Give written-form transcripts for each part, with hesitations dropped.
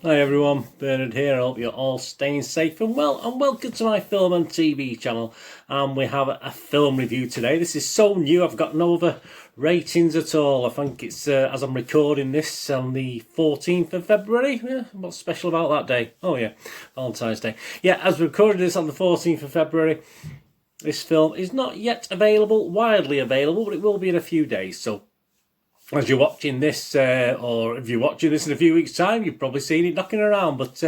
Hi everyone, Bernard here. I hope you're all staying safe and well, and welcome to my film and TV channel. We have a film review today. This is so new, I've got no other ratings at all. I think it's, as I'm recording this on the 14th of February. Yeah, what's special about that day? Oh yeah, Valentine's Day. Yeah, as we're recording this on the 14th of February, this film is not yet widely available, but it will be in a few days. So as you're watching this, or if you're watching this in a few weeks' time, you've probably seen it knocking around. But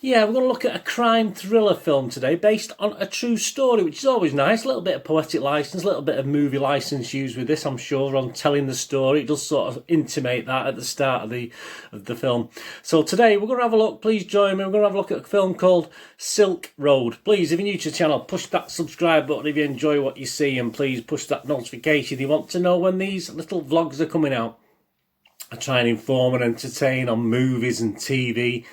yeah, we're going to look at a crime thriller film today based on a true story, which is always nice. A little bit of poetic license, a little bit of movie license used with this, I'm sure, on telling the story. It does sort of intimate that at the start of the film. So today we're going to have a look. Please join me. We're going to have a look at a film called Silk Road. Please, if you're new to the channel, push that subscribe button if you enjoy what you see, and please push that notification if you want to know when these little vlogs are coming out. I try and inform and entertain on movies and TV.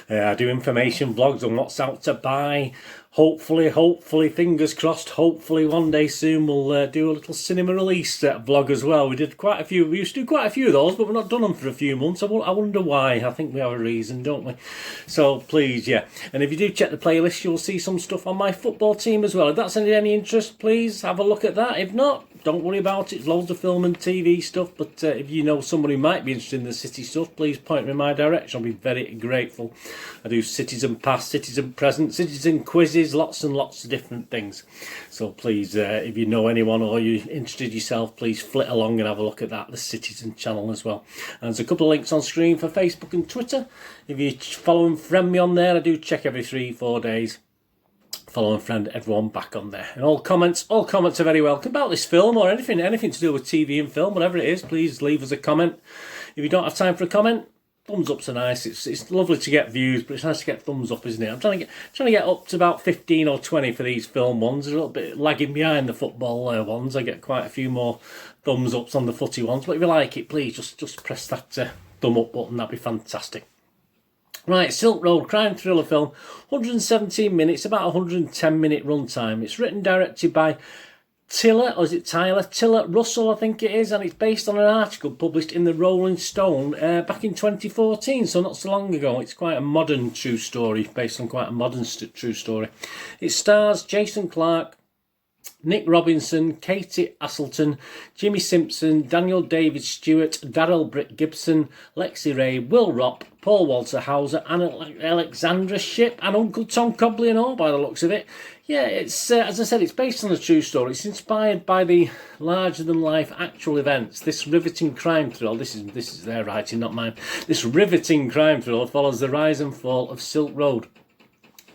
I do information vlogs on what's out to buy. Hopefully, fingers crossed, hopefully one day soon we'll do a little cinema release vlog as well. We used to do quite a few of those, but we've not done them for a few months. I wonder why. I think we have a reason, don't we? So please, yeah. And if you do check the playlist, you'll see some stuff on my football team as well. If that's any interest, please have a look at that. If not, don't worry about it. There's loads of film and TV stuff, but if you know somebody who might be interested in the city stuff, please point them in my direction. I'll be very grateful. I do citizen past, citizen present, citizen quizzes, lots and lots of different things. So please, if you know anyone or you're interested yourself, please flit along and have a look at that, the Citizen channel as well. And there's a couple of links on screen for Facebook and Twitter. If you follow and friend me on there, I do check every 3-4 days. Follow and friend everyone back on there. And all comments are very welcome about this film or anything to do with TV and film, whatever it is. Please leave us a comment. If you don't have time for a comment, thumbs ups are nice. It's lovely to get views, but it's nice to get thumbs up, isn't it? I'm trying to get up to about 15 or 20 for these film ones. A little bit lagging behind the football ones. I get quite a few more thumbs ups on the footy ones. But if you like it, please just press that thumb up button. That'd be fantastic. Right, Silk Road, crime thriller film, 117 minutes, about 110-minute runtime. It's written and directed by Tyler Russell, I think it is, and it's based on an article published in the Rolling Stone back in 2014, so not so long ago. It's quite a modern true story, based on quite a modern true story. It stars Jason Clarke, Nick Robinson, Katie Aselton, Jimmy Simpson, Daniel David Stewart, Darrell Britt Gibson, Lexi Ray, Will Ropp, Paul Walter Hauser, and Alexandra Shipp, and Uncle Tom Cobley and all, by the looks of it. Yeah, it's as I said, it's based on a true story. It's inspired by the larger-than-life actual events. This riveting crime thriller, this is their writing, not mine. This riveting crime thriller follows the rise and fall of Silk Road,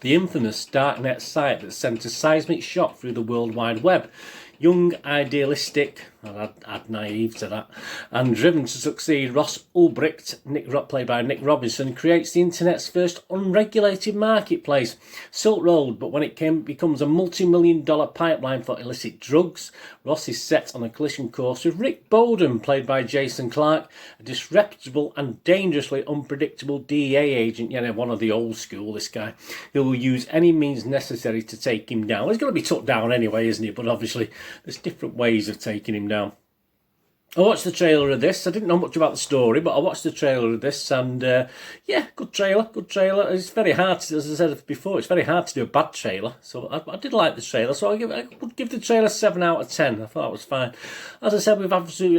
the infamous darknet site that sent a seismic shock through the World Wide Web. Young, idealistic, I'll add naive to that, and driven to succeed, Ross Ulbricht, played by Nick Robinson, creates the internet's first unregulated marketplace, Silk Road. But when it becomes a multi-million-dollar pipeline for illicit drugs, Ross is set on a collision course with Rick Bowden, played by Jason Clarke, a disreputable and dangerously unpredictable DEA agent, one of the old school, this guy, who will use any means necessary to take him down. He's going to be took down anyway, isn't he? But obviously there's different ways of taking him down. I watched the trailer of this. I didn't know much about the story, but I watched the trailer of this, and yeah, good trailer. It's very hard to, as I said before, it's very hard to do a bad trailer. So I did like the trailer, so I would give the trailer 7 out of 10. I thought that was fine. As I said,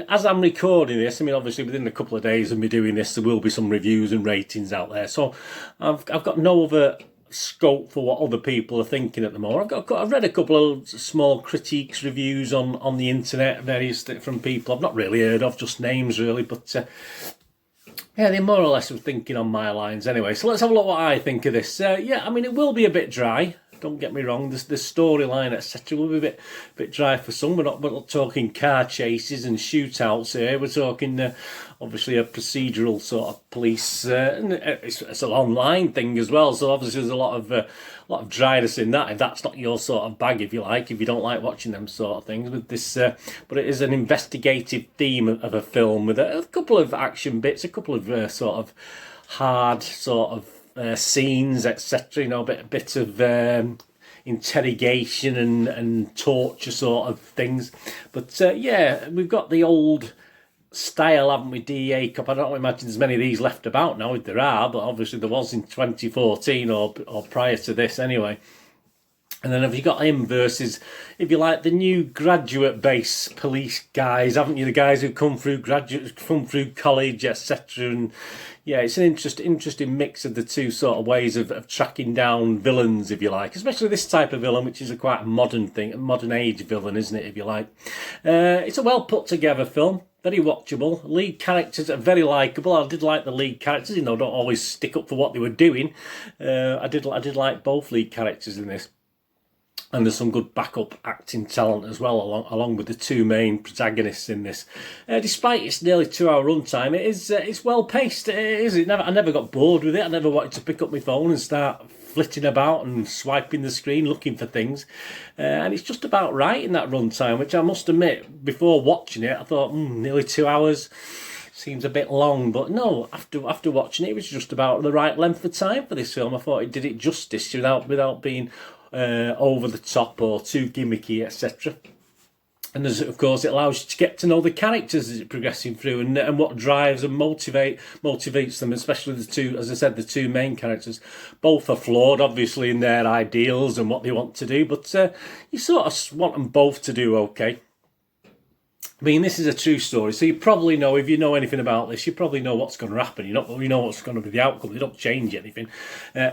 as I'm recording this, I mean, obviously within a couple of days of me doing this, there will be some reviews and ratings out there. So I've got no other scope for what other people are thinking at the moment. I've read a couple of small critiques, reviews on the internet, various from people I've not really heard of, just names really, but yeah, they more or less are thinking on my lines anyway. So let's have a look what I think of this. Yeah, I mean, it will be a bit dry. Don't get me wrong, the storyline, etc. will be a bit dry for some. We're not talking car chases and shootouts here. We're talking obviously a procedural sort of police. And it's an online thing as well, so obviously there's a lot of dryness in that. If that's not your sort of bag, if you don't like watching them sort of things with this, but it is an investigative theme of a film with a couple of action bits, a couple of sort of hard sort of scenes, etc. A bit of interrogation and torture sort of things. But yeah, we've got the old style, haven't we? DEA Cup. I don't imagine there's many of these left about now. There are, but obviously there was in 2014 or prior to this anyway. And then have you got him versus, if you like, the new graduate-based police guys, haven't you? The guys who come through college, etc. And yeah, it's an interesting mix of the two sort of ways of tracking down villains, if you like. Especially this type of villain, which is a quite modern thing, a modern age villain, isn't it, if you like. It's a well put together film. Very watchable. Lead characters are very likeable. I did like the lead characters, you know, don't always stick up for what they were doing. I did like both lead characters in this. And there's some good backup acting talent as well, along with the two main protagonists in this. Despite its nearly 2-hour runtime, it's well paced. I never got bored with it. I never wanted to pick up my phone and start flitting about and swiping the screen looking for things. And it's just about right in that runtime, which I must admit, before watching it, I thought, nearly 2 hours seems a bit long. But no, after watching it was just about the right length of time for this film. I thought it did it justice without being over the top or too gimmicky, etc. And there's, of course, it allows you to get to know the characters as it's progressing through, and what drives and motivates them, especially the two, as I said, the two main characters. Both are flawed, obviously, in their ideals and what they want to do, but you sort of want them both to do okay. I mean, this is a true story, so you probably know, if you know anything about this, you probably know what's going to happen. You know what's going to be the outcome. They don't change anything.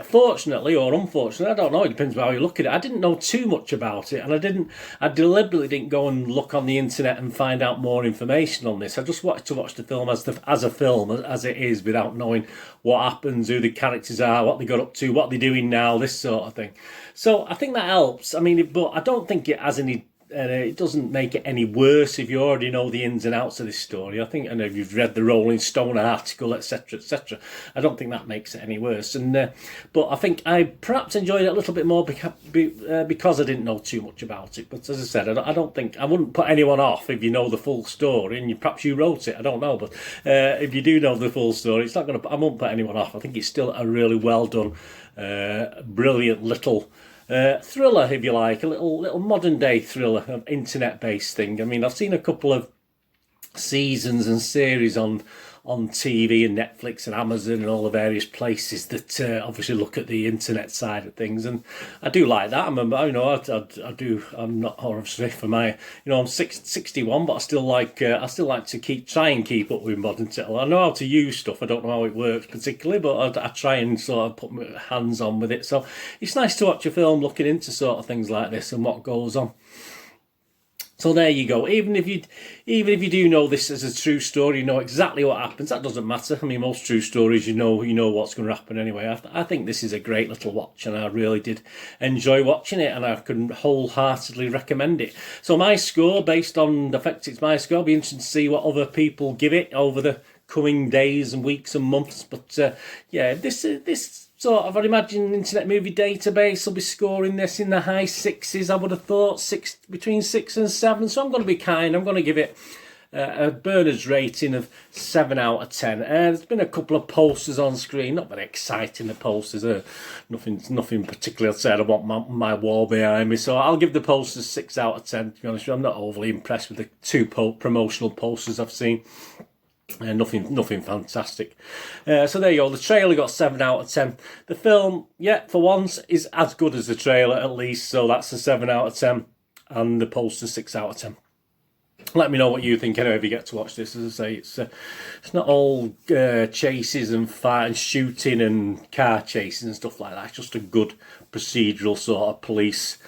Fortunately or unfortunately, I don't know. It depends on how you look at it. I didn't know too much about it, and I deliberately didn't go and look on the internet and find out more information on this. I just wanted to watch the film as a film, as it is, without knowing what happens, who the characters are, what they got up to, what they're doing now, this sort of thing. So I think that helps. I mean, but I don't think it has any. It doesn't make it any worse if you already know the ins and outs of this story. I think, and if you've read the Rolling Stone article, etc., etc., I don't think that makes it any worse. And but I think I perhaps enjoyed it a little bit more because I didn't know too much about it. But as I said, I wouldn't put anyone off if you know the full story, and perhaps you wrote it. I don't know, but if you do know the full story, it's not going to. I won't put anyone off. I think it's still a really well done, brilliant little. Thriller, if you like, a little modern day thriller, an internet based thing. I mean, I've seen a couple of seasons and series on TV and Netflix and Amazon and all the various places that obviously look at the internet side of things, and I do like that. I do. I'm not obviously for my, I'm 61, but I still like to try and keep up with modern technology. I know how to use stuff. I don't know how it works particularly, but I try and sort of put my hands on with it. So it's nice to watch a film looking into sort of things like this and what goes on. So there you go. Even if you do know this as a true story, you know exactly what happens. That doesn't matter. I mean, most true stories, you know what's going to happen anyway. I think this is a great little watch, and I really did enjoy watching it, and I can wholeheartedly recommend it. So my score, based on the fact it's my score, I'll be interested to see what other people give it over the coming days and weeks and months. But yeah, this sort of, I'd imagine Internet Movie Database will be scoring this in the high 6s, I would have thought, between 6 and 7. So I'm going to be kind. I'm going to give it a Bernard's rating of 7 out of 10. There's been a couple of posters on screen, not very exciting, the posters. Nothing particularly I'd say I want my wall behind me. So I'll give the posters 6 out of 10, to be honest with you. I'm not overly impressed with the two promotional posters I've seen. Nothing fantastic. So there you go. The trailer got 7 out of 10. The film, yeah, for once, is as good as the trailer at least. So that's a 7 out of 10. And the poster 6 out of 10. Let me know what you think anyway if you get to watch this. As I say, it's not all chases and fire and shooting and car chases and stuff like that. It's just a good procedural sort of police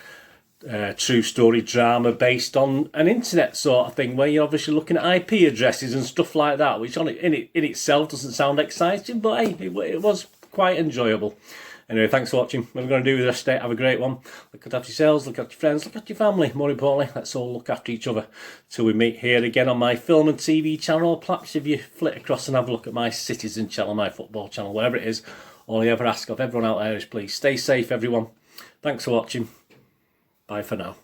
true story drama based on an internet sort of thing, where you're obviously looking at IP addresses and stuff like that, which in itself doesn't sound exciting, but hey, it was quite enjoyable. Anyway, thanks for watching. What we're going to do with the rest of it, have a great one. Look after yourselves, look after your friends, look after your family. More importantly, let's all look after each other till we meet here again on my film and TV channel, or perhaps if you flit across and have a look at my Citizen channel, my football channel, whatever it is. All I ever ask of everyone out there is please stay safe, everyone. Thanks for watching. Bye for now.